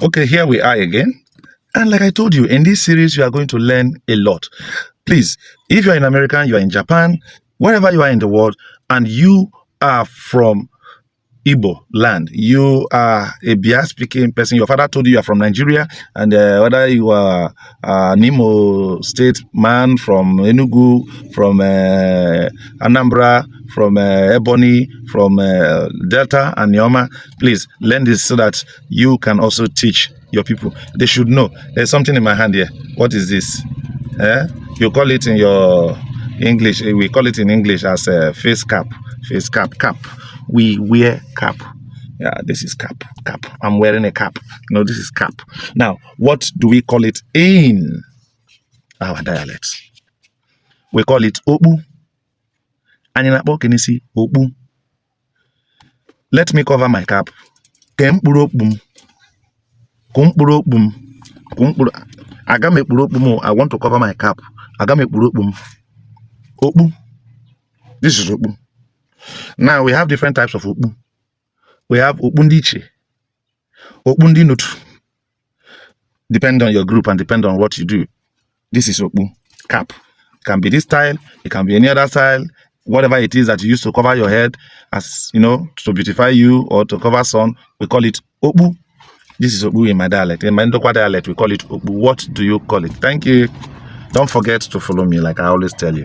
Okay, here we are again. And like I told you, in this series, you are going to learn a lot. Please, if you're in America, you are in Japan, wherever you are in the world, and you are from Igbo land, you are a Bia speaking person. Your father told you are from Nigeria, and whether you are Nimo State man from Enugu, from Anambra, from Ebony, from Delta and Nioma, please learn this so that you can also teach your people. They should know. There's something in my hand here. What is this? You call it in your English. We call it in English as a face cap. Face cap. Cap. We wear cap. Yeah, this is cap. Cap. I'm wearing a cap. No, this is cap. Now, what do we call it in our dialects? We call it obu. Anyị na-akpọ kenisi okpu. Let me cover my cap. Kemkpụrụ okpu m. Kumkpụrụ okpu m. Kumkpụrụ. Aga m ekpuru okpu m. I want to cover my cap. Aga m ekpuru okpu m. Okpu. This is okpu. Now we have different types of okpu. We have okpu ndị iche. Okpu ndị notu. Depend on your group and depend on what you do. This is okpu. Cap. It can be this style. It can be any other style. Whatever it is that you use to cover your head, as you know, to beautify you or to cover sun, we call it okpu. This is okpu in my dialect. In my Ndokwa dialect, we call it okpu. What do you call it? Thank you. Don't forget to follow me like I always tell you.